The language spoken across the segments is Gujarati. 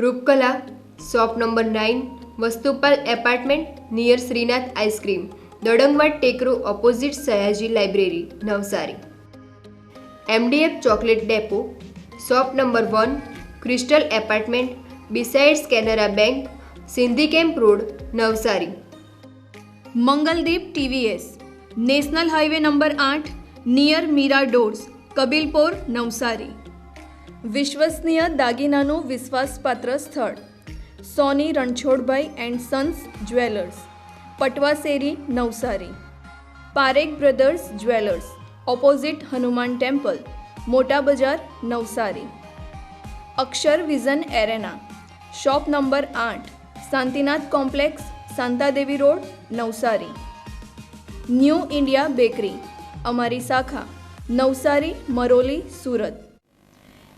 Roopkala shop number 9 Vastupal apartment near Shrinath ice cream Dadangwad टेकरो opposite Sayaji library Navsari. MDF chocolate depot shop number 1 crystal apartment besides Canara bank Sindhi camp road Navsari. Mangaldeep TVS national highway number 8 near Meera doors Kabilpore Navsari. विश्वसनीय दागीनाનું વિશ્વાસપાત્ર સ્થળ Soni Ranchhodbhai and sons jewellers Patvasheri Navsari. Parekh brothers jewellers opposite Hanuman temple મોટા બજાર Navsari. Akshar vision arena shop number 8 Shantinath complex Shantadevi road Navsari. New India bakery અમારી શાખા નવસારી મરોલી સુરત।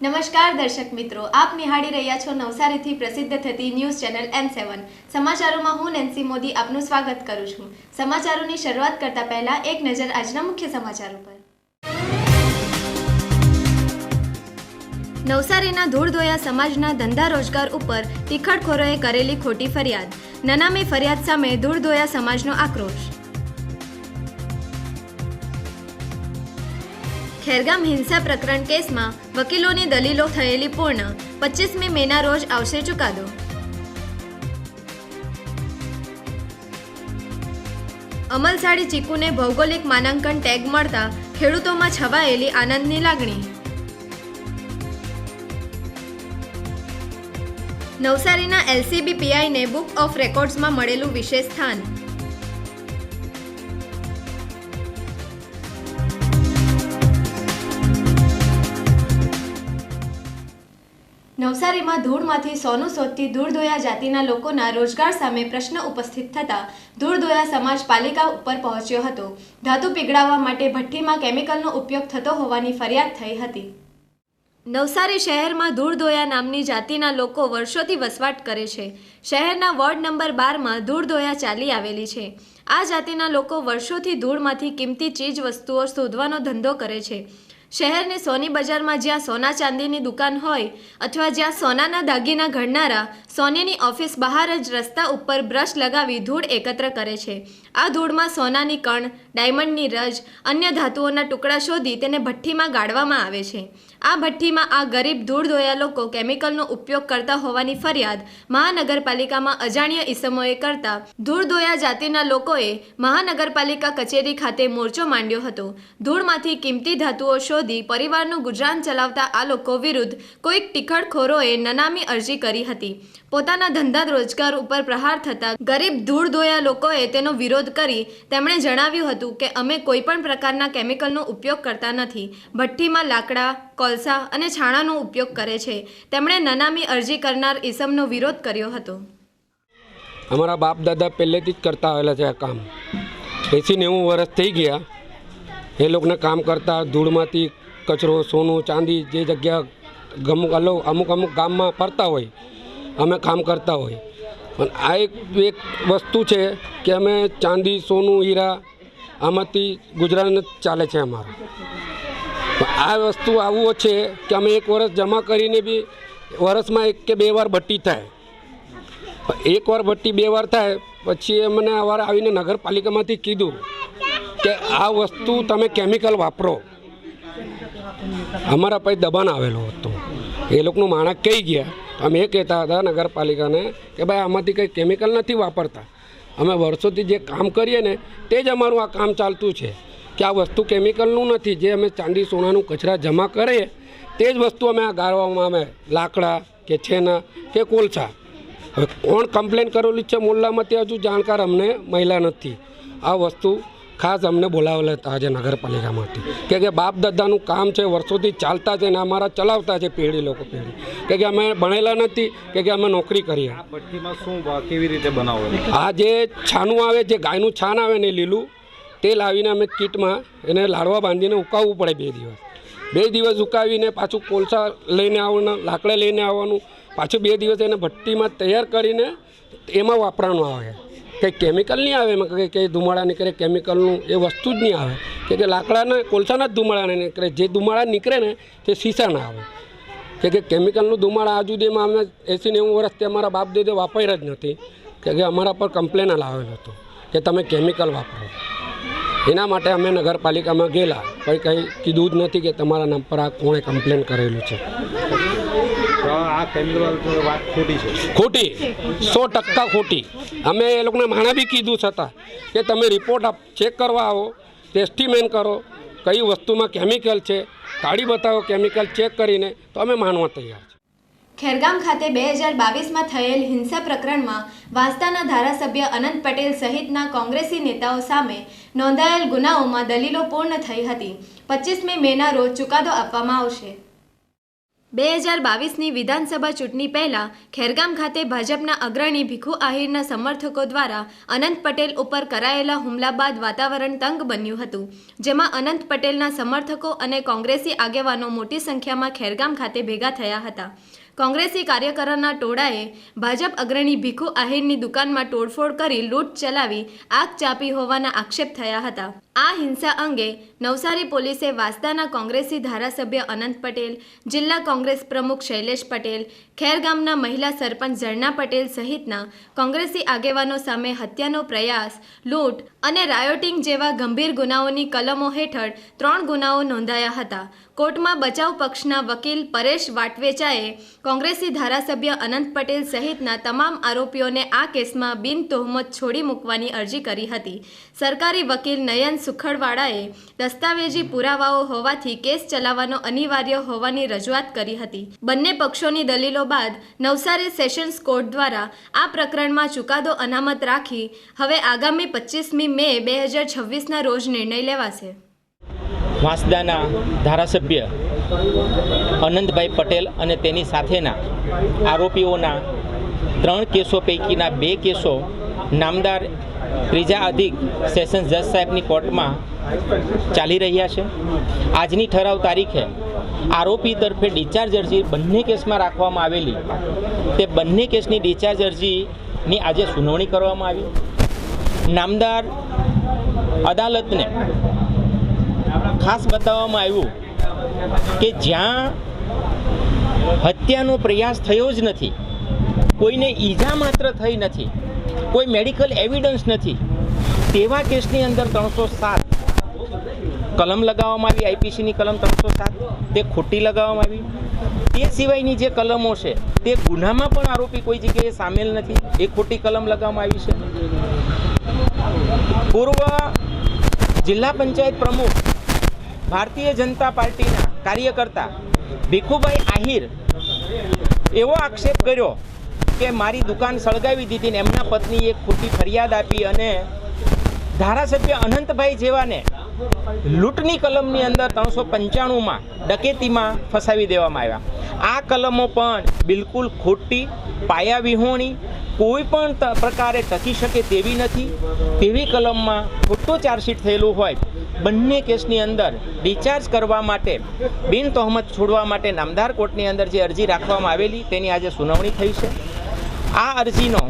નમસ્કાર દર્શક મિત્રો, આપ નિહાળી રહ્યા છો નવસારીથી પ્રસિદ્ધ થતી ન્યૂઝ ચેનલ M7 સમાચારોમાં હું નેન્સી મોદી આપનું સ્વાગત કરું છું। સમાચારોની શરૂઆત કરતા પહેલા એક નજર આજના મુખ્ય સમાચારો પર। નવસારીના ધૂળધોયા સમાજના ધંધા રોજગાર ઉપર તીખડખોરોએ કરેલી ખોટી ફરિયાદ। નનામી ફરિયાદ સામે ધૂળધોયા સમાજનો આક્રોશ। ખેરગામ હિંસા પ્રકરણ કેસમાં વકીલોની દલીલો થયેલી પૂર્ણ। 25મી મેના રોજ આવશે ચુકાદો। અમલસાડી ચીકુને ભૌગોલિક માનાંકન ટેગ મળતા ખેડૂતોમાં છવાયેલી આનંદની લાગણી। નવસારીના LCB PIને બુક ઓફ રેકોર્ડ્સમાં મળેલું વિશેષ સ્થાન। નવસારીમાં ધૂળમાંથી સોનું શોધતી ધૂળધોયા જાતિના લોકોના રોજગાર સામે પ્રશ્ન ઉપસ્થિત થતા ધૂળધોયા સમાજ પાલિકા ઉપર પહોંચ્યો હતો। ધાતુ પીગળાવવા માટે ભઠ્ઠીમાં કેમિકલનો ઉપયોગ થતો હોવાની ફરિયાદ થઈ હતી। નવસારી શહેરમાં ધૂળધોયા નામની જાતિના લોકો વર્ષોથી વસવાટ કરે છે। શહેરના વોર્ડ નંબર 12માં ધૂળધોયા ચાલી આવેલી છે। આ જાતિના લોકો વર્ષોથી ધૂળમાંથી કિંમતી ચીજ વસ્તુઓ શોધવાનો ધંધો કરે છે। શહેરની સોની બજારમાં જ્યાં સોના ચાંદીની દુકાન હોય અથવા જ્યાં સોનાના દાગીના ઘડનારા સોનીની ઓફિસ બહાર જ રસ્તા ઉપર બ્રશ લગાવી ધૂળ એકત્ર કરે છે। આ ધૂળમાં સોનાની કણ, ડાયમંડની રજ, અન્ય ધાતુઓના ટુકડા શોધી તેને ભઠ્ઠીમાં ગાળવામાં આવે છે। આ ભઠ્ઠીમાં આ ગરીબ ધૂળધોયા લોકો કેમિકલનો ઉપયોગ કરતા હોવાની ફરિયાદ મહાનગરપાલિકામાં અજાણ્યા ઈસમોએ કરતા ધૂળધોયા જાતિના લોકોએ મહાનગરપાલિકા કચેરી ખાતે મોરચો માંડ્યો હતો। ધૂળમાંથી કિંમતી ધાતુઓ શોધી પરિવારનું ગુજરાન ચલાવતા આ લોકો વિરુદ્ધ કોઈક ટીખડખોરોએ નનામી અરજી કરી હતી। પોતાના ધંધા રોજગાર ઉપર પ્રહાર થતા ગરીબ ધૂળધોયા લોકોએ તેનો વિરોધ કરી તેમણે જણાવ્યું હતું કે અમે કોઈપણ પ્રકારના કેમિકલનો ઉપયોગ કરતા નથી। ભઠ્ઠીમાં લાકડા, કોલસા અને છાણાનો ઉપયોગ કરે છે। તેમણે નનામી અરજી કરનાર ઈસમનો વિરોધ કર્યો હતો। અમારા બાપ દાદા પહેલેથી જ કરતા આવેલા છે આ કામ। 80-90 વર્ષ થઈ ગયા એ લોકોને કામ કરતા ધૂળમાંથી કચરો, સોનું, ચાંદી જે જગ્યા અમુક ગામમાં ફરતા હોય અમે કામ કરતા હોય। પણ આ એક વસ્તુ છે કે અમે ચાંદી, સોનું, હીરા આમાંથી ગુજરાન ચાલે છે અમારું। આ વસ્તુ આવું છે કે અમે 1 વર્ષ જમા કરીને બી વર્ષમાં 1 કે 2 વાર ભઠ્ઠી થાય। 1 વાર ભઠ્ઠી 2 વાર થાય પછી અમને અવારે આવીને નગરપાલિકામાંથી કીધું કે આ વસ્તુ તમે કેમિકલ વાપરો। અમારા પાસે દબાણ આવેલો હતો। એ લોકોનું માણસ કહી ગયા, અમે એ કહેતા હતા નગરપાલિકાને કે ભાઈ આમાંથી કંઈ કેમિકલ નથી વાપરતા। અમે વર્ષોથી જે કામ કરીએ ને તે જ અમારું આ કામ ચાલતું છે કે આ વસ્તુ કેમિકલનું નથી। જે અમે ચાંદી સોનાનું કચરા જમા કરીએ તે જ વસ્તુ અમે આ ગાળવામાં અમે લાકડા કે છેના કે કોલસા। હવે કોણ કમ્પ્લેન કરેલી છે મોહલ્લામાંથી હજુ જાણકાર અમને મહિલા નથી। આ વસ્તુ ખાસ અમને બોલાવેલા હતા આજે નગરપાલિકામાંથી કે બાપ દાદાનું કામ છે, વર્ષોથી ચાલતા છે ને અમારા ચલાવતા છે પેઢી લોકો પેઢી કે અમે ભણેલા નથી કે અમે નોકરી કરીએ। આ ભઠ્ઠીમાં શું કેવી રીતે બનાવો? આ જે છાનું આવે, જે ગાયનું છાન આવે ને લીલું તે લાવીને અમે કીટમાં એને લાડવા બાંધીને ઉકાવવું પડે 2 દિવસ। 2 દિવસ ઉકાવીને પાછું કોલસા લઈને આવવાનું, લાકડા લઈને આવવાનું, પાછું 2 દિવસ એને ભઠ્ઠીમાં તૈયાર કરીને એમાં વાપરવાનું આવે। કંઈ કેમિકલ નહીં આવે એમાં, કંઈ ધુમાડા નીકળે કેમિકલનું એ વસ્તુ જ નહીં આવે કે લાકડાના કોલસાના જ ધુમાડા નીકળે। જે ધુમાડા નીકળે ને તે શીશાના આવે। કે કેમિકલનું ધુમાડા આ સુધીમાં અમે 80-90 વર્ષથી અમારા બાપ દાદા વાપર્યા જ નથી કે અમારા પર કમ્પ્લેન લાવેલો હતો કે તમે કેમિકલ વાપરો. એના માટે અમે નગરપાલિકામાં ગયેલા, કોઈ કંઈ કીધું જ નથી કે તમારા નામ પર આ કોણે કમ્પ્લેન કરેલું છે. આ કેમિકલ વાત ખોટી છે. ખોટી, 100% ખોટી. અમે એ લોકોને માણા બી કીધું છતાં કે તમે રિપોર્ટ ચેક કરવા આવો, ટેસ્ટિમેન કરો, કઈ વસ્તુમાં કેમિકલ છે, કાઢી બતાવો કેમિકલ ચેક કરીને, તો અમે માનવા તૈયાર છીએ. ખેરગામ ખાતે 2022માં થયેલ હિંસા પ્રકરણમાં વાંસદાના ધારાસભ્ય અનંત પટેલ સહિતના કોંગ્રેસી નેતાઓ સામે નોંધાયેલ ગુનાઓમાં દલીલો પૂર્ણ થઈ હતી. 25મી મેના રોજ ચુકાદો આપવામાં આવશે. 2022ની વિધાનસભા ચૂંટણી પહેલા ખેરગામ ખાતે ભાજપના અગ્રણી ભીખુ આહિરના સમર્થકો દ્વારા અનંત પટેલ ઉપર કરાયેલા હુમલા બાદ વાતાવરણ તંગ બન્યું હતું, જેમાં અનંત પટેલના સમર્થકો અને કોંગ્રેસી આગેવાનો મોટી સંખ્યામાં ખેરગામ ખાતે ભેગા થયા હતા. કોંગ્રેસી કાર્યકરોના ટોળાએ ભાજપ અગ્રણી ભીખુ આહિરની દુકાનમાં તોડફોડ કરી લૂંટ ચલાવી આગ ચાંપી હોવાના આક્ષેપ થયા હતા. આ હિંસા અંગે નવસારી પોલીસે વાંસદાના કોંગ્રેસી ધારાસભ્ય અનંત પટેલ, જિલ્લા કોંગ્રેસ પ્રમુખ શૈલેષ પટેલ, ખેરગામના મહિલા સરપંચ ઝરણા પટેલ સહિતના કોંગ્રેસી આગેવાનો સામે હત્યાનો પ્રયાસ, લૂંટ અને રાયોટિંગ જેવા ગંભીર ગુનાઓની કલમો હેઠળ 3 ગુનાઓ નોંધાયા હતા. કોર્ટમાં બચાવ પક્ષના વકીલ પરેશ વાટવેચાએ કોંગ્રેસી ધારાસભ્ય અનંત પટેલ સહિતના તમામ આરોપીઓને આ કેસમાં બિન તોહમત છોડી મૂકવાની અરજી કરી હતી. સરકારી વકીલ નયન સુખડવાળાએ દસ્તાવેજી પુરાવાઓ હોવાથી કેસ ચલાવવાનો અનિવાર્ય હોવાની રજૂઆત કરી હતી. બંને પક્ષોની દલીલો બાદ નવસારી સેશન્સ કોર્ટ દ્વારા આ પ્રકરણમાં ચુકાદો અનામત રાખી હવે આગામી 25મી મે 2026ના રોજ નિર્ણય લેવાશે. વાંસદાના ધારાસભ્ય અનંતભાઈ પટેલ અને તેની સાથેના આરોપીઓના 3 કેસો પૈકીના 2 કેસો નામદાર ત્રીજા અધિક સેશન્સ જજ સાહેબની કોર્ટમાં ચાલી રહ્યા છે. આજની ઠરાવ તારીખે આરોપી તરફે ડિસ્ચાર્જ અરજી બંને કેસમાં રાખવામાં આવેલી, તે બંને કેસની ડિસ્ચાર્જ અરજીની આજે સુનાવણી કરવામાં આવી. નામદાર અદાલતને ખાસ બતાવવામાં આવ્યું કે જ્યાં હત્યાનો પ્રયાસ થયો જ નથી, કોઈને ઈજા માત્ર થઈ નથી, કોઈ મેડિકલ એવિડન્સ નથી, તેવા કેસની અંદર 307 કલમ લગાવવામાં આવી. આઈપીસીની કલમ 307 તે ખોટી લગાવવામાં આવી. તે સિવાયની જે કલમો છે તે ગુનામાં પણ આરોપી કોઈ જગ્યાએ સામેલ નથી, એ ખોટી કલમ લગાવવામાં આવી છે. પૂર્વ જિલ્લા પંચાયત પ્રમુખ ભારતીય જનતા પાર્ટીના કાર્યકર્તા ભીખુભાઈ આહિર એવો આક્ષેપ કર્યો કે મારી દુકાન સળગાવી દીધી ને એમના પત્નીએ એક ખોટી ફરિયાદ આપી અને ધારાસભ્ય અનંતભાઈ જેવાને લૂંટની કલમની અંદર 395માં ડકેતીમાં ફસાવી દેવામાં આવ્યા. આ કલમો પણ બિલકુલ ખોટી, પાયા વિહોણી, કોઈ પણ પ્રકારે ટકી શકે તેવી નથી. તેવી કલમમાં ખોટો ચાર્જશીટ થયેલું હોય. બંને કેસની અંદર ડિસ્ચાર્જ કરવા માટે, બિન તોહમત છોડવા માટે નામદાર કોર્ટની અંદર જે અરજી રાખવામાં આવેલી તેની આજે સુનાવણી થઈ છે. આ અરજીનો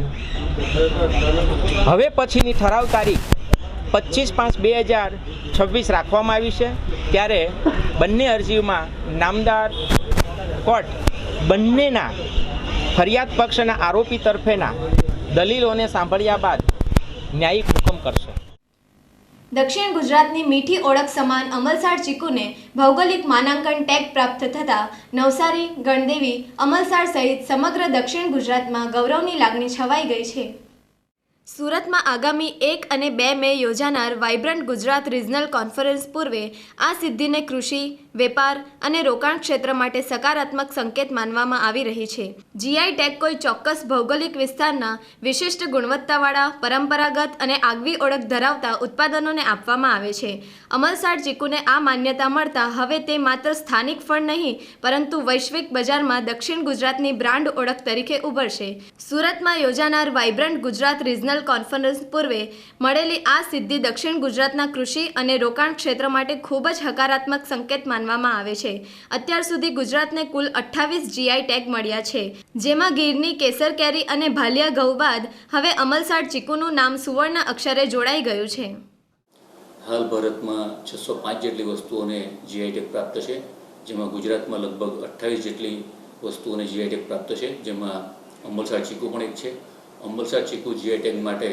હવે પછીની ઠરાવ તારીખ 25/5/2026 રાખવામાં આવી છે. ત્યારે બંને અરજીઓમાં નામદાર કોર્ટ બંનેના ફરિયાદ પક્ષ અને આરોપી તરફેના દલીલોને સાંભળ્યા બાદ ન્યાયિક હુકમ કરશે. દક્ષિણ ગુજરાતની મીઠી ઓળખ સમાન અમલસાડ ચીકુને ભૌગોલિક માનાંકન ટેગ પ્રાપ્ત થતાં નવસારી, ગણદેવી, અમલસાડ સહિત સમગ્ર દક્ષિણ ગુજરાતમાં ગૌરવની લાગણી છવાઈ ગઈ છે. સુરતમાં આગામી 1 અને 2 મે યોજાનાર વાઇબ્રન્ટ ગુજરાત રિજનલ કોન્ફરન્સ પૂર્વે આ સિદ્ધિને કૃષિ, વેપાર અને રોકાણ ક્ષેત્ર માટે સકારાત્મક સંકેત માનવામાં આવી રહી છે. જીઆઈ ટેગ કોઈ ચોક્કસ ભૌગોલિક વિસ્તારના વિશિષ્ટ ગુણવત્તાવાળા, પરંપરાગત અને આગવી ઓળખ ધરાવતા ઉત્પાદનોને આપવામાં આવે છે. અમલસાડ ચીકુને આ માન્યતા મળતા હવે તે માત્ર સ્થાનિક ફળ નહીં પરંતુ વૈશ્વિક બજારમાં દક્ષિણ ગુજરાતની બ્રાન્ડ ઓળખ તરીકે ઉભરશે. સુરતમાં યોજાનાર વાઇબ્રન્ટ ગુજરાત રિજનલ કોન્ફરન્સ પૂર્વે મળેલી આ સિદ્ધિ દક્ષિણ ગુજરાતના કૃષિ અને રોકાણ ક્ષેત્ર માટે ખૂબ જ હકારાત્મક સંકેત માનવામાં આવે છે. અત્યાર સુધી ગુજરાતને કુલ 28 જીઆઈ ટેગ મળ્યા છે, જેમાં ગીરની કેસર કેરી અને ભાલિયા ઘઉં બાદ હવે અમલસાડ ચીકુનું નામ સુવર્ણ અક્ષરે જોડાઈ ગયું છે. હાલ ભારતમાં 605 જેટલી વસ્તુઓને જીઆઈ ટેગ પ્રાપ્ત છે, જેમાં ગુજરાતમાં લગભગ 28 જેટલી વસ્તુઓને જીઆઈ ટેગ પ્રાપ્ત છે, જેમાં અંબલસાડ ચીકુ પણ એક છે. અંબલસાડ ચીકુ જીઆઈ ટેગ માટે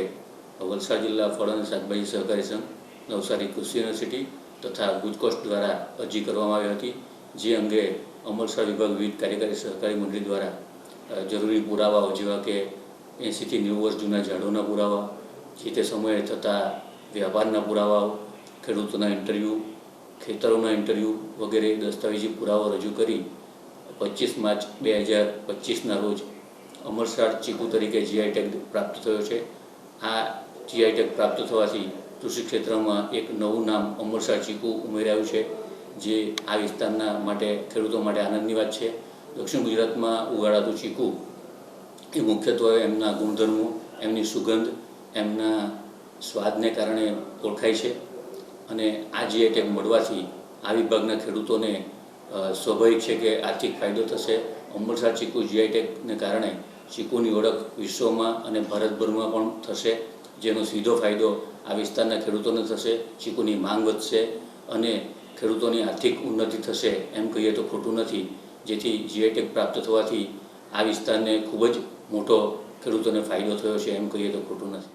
વલસાડ જિલ્લા ફળ અને શાકભાજી સહકારી સંઘ, નવસારી કૃષિ યુનિવર્સિટી તથા ગુજકોસ્ટ દ્વારા અરજી કરવામાં આવી હતી, જે અંગે અંબલસાડ વિભાગ વિવિધ કાર્યકારી સહકારી મંડળી દ્વારા જરૂરી પુરાવાઓ જેવા કે 80 થી 90 વર્ષ જૂના ઝાડોના પુરાવા, જે તે સમયે થતા વ્યાપારના પુરાવાઓ, ખેડૂતોના ઇન્ટરવ્યૂ, ખેતરોના ઇન્ટરવ્યૂ વગેરે દસ્તાવેજી પુરાવા રજૂ કરી 25 માર્ચ 2025ના રોજ અંબલસાડ ચીકુ તરીકે જીઆઈ ટેગ પ્રાપ્ત થયો છે. આ જીઆઈ ટેગ પ્રાપ્ત થવાથી કૃષિ ક્ષેત્રમાં એક નવું નામ અંબલસાડ ચીકુ ઉમેરાયું છે, જે આ વિસ્તારના માટે ખેડૂતો માટે આનંદની વાત છે. દક્ષિણ ગુજરાતમાં ઉગાડાતું ચીકુ એ મુખ્યત્વે એમના ગુણધર્મો, એમની સુગંધ, એમના સ્વાદને કારણે ઓળખાય છે અને આ જીઆઈ ટેગ મળવાથી આ વિભાગના ખેડૂતોને સ્વાભાવિક છે કે આર્થિક ફાયદો થશે. અંબલસાડ ચીકુ જીઆઈ ટેગને કારણે ચીકુની ઓળખ વિશ્વમાં અને ભારતભરમાં પણ થશે, જેનો સીધો ફાયદો આ વિસ્તારના ખેડૂતોને થશે. ચીકુની માંગ વધશે અને ખેડૂતોની આર્થિક ઉન્નતિ થશે એમ કહીએ તો ખોટું નથી, જેથી જીઆઈ ટેગ પ્રાપ્ત થવાથી આ વિસ્તારને ખૂબ જ મોટો ખેડૂતોને ફાયદો થયો છે એમ કહીએ તો ખોટું નથી.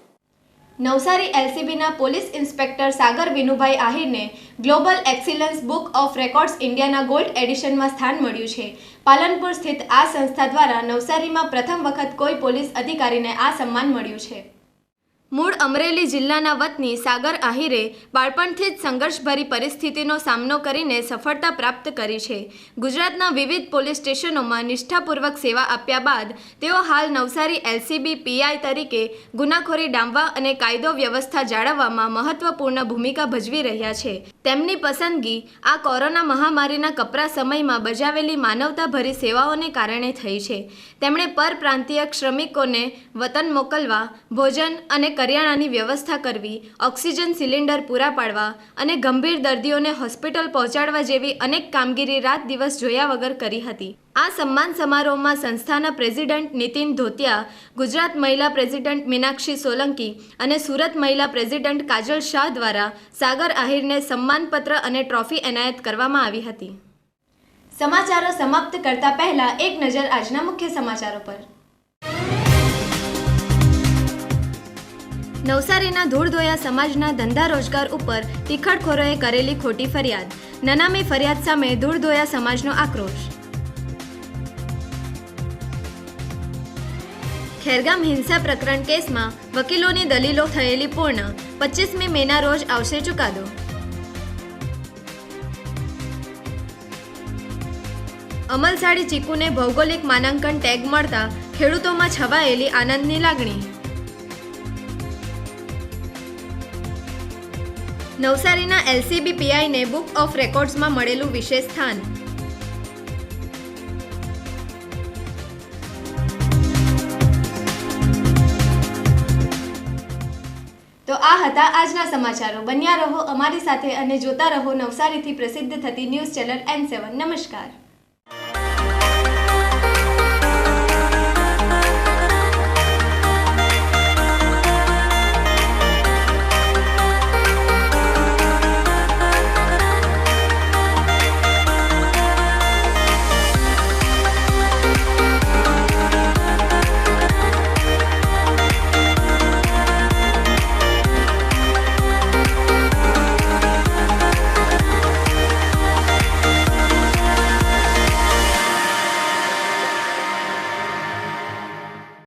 નવસારી એલસીબીના પોલીસ ઇન્સ્પેક્ટર સાગર વિનુભાઈ આહિરને global excellence book of records ઇન્ડિયાના ગોલ્ડ એડિશનમાં સ્થાન મળ્યું છે. પાલનપુર સ્થિત આ સંસ્થા દ્વારા નવસારીમાં પ્રથમ વખત કોઈ પોલીસ અધિકારીને આ સન્માન મળ્યું છે. મૂળ અમરેલી જિલ્લાના વતની સાગર આહિરે બાળપણથી જ સંઘર્ષભરી પરિસ્થિતિનો સામનો કરીને સફળતા પ્રાપ્ત કરી છે. ગુજરાતના વિવિધ પોલીસ સ્ટેશનોમાં નિષ્ઠાપૂર્વક સેવા આપ્યા બાદ તેઓ હાલ નવસારી એલસીબી પીઆઈ તરીકે ગુનાખોરી ડામવા અને કાયદો વ્યવસ્થા જાળવવામાં મહત્વપૂર્ણ ભૂમિકા ભજવી રહ્યા છે. તેમની પસંદગી આ કોરોના મહામારીના કપરા સમયમાં બજાવેલી માનવતાભરી સેવાઓને કારણે થઈ છે. તેમણે પરપ્રાંતીય શ્રમિકોને વતન મોકલવા, ભોજન અને કરિયાણાની વ્યવસ્થા કરવી, ઓક્સિજન સિલિન્ડર પૂરા પાડવા અને ગંભીર દર્દીઓને હોસ્પિટલ પહોંચાડવા જેવી અનેક કામગીરી રાત દિવસ જોયા વગર કરી હતી. આ સન્માન સમારોહમાં સંસ્થાના પ્રેસિડેન્ટ નીતિન ધોતિયા, ગુજરાત મહિલા પ્રેસિડેન્ટ મીનાક્ષી સોલંકી અને સુરત મહિલા પ્રેસિડેન્ટ કાજલ શાહ દ્વારા સાગર આહિરને સન્માનપત્ર અને ટ્રોફી એનાયત કરવામાં આવી હતી. સમાચારો સમાપ્ત કરતા પહેલા એક નજર આજના મુખ્ય સમાચારો પર. નવસારીના ધૂળધોયા સમાજના ધંધા રોજગાર ઉપર તીખડખોરોએ કરેલી ખોટી ફરિયાદ. નનામી ફરિયાદ સામે ધૂળધોયા સમાજનો આક્રોશ. ખેરગામ હિંસા પ્રકરણ કેસમાં વકીલોની દલીલો થયેલી પૂર્ણ. 25મી મેના રોજ આવશે ચુકાદો. અમલસાડી ચીકુને ભૌગોલિક માનાંકન ટેગ મળતા ખેડૂતોમાં છવાયેલી આનંદની લાગણી. નવસારીના એલસીબી પીઆઈને બુક ઓફ રેકોર્ડ્સમાં મળેલું વિશેષ સ્થાન. તો આ હતા આજના સમાચારો. બન્યા રહો અમારી સાથે અને જોતા રહો નવસારીથી પ્રસિદ્ધ થતી ન્યૂઝ ચેનલ N7. નમસ્કાર.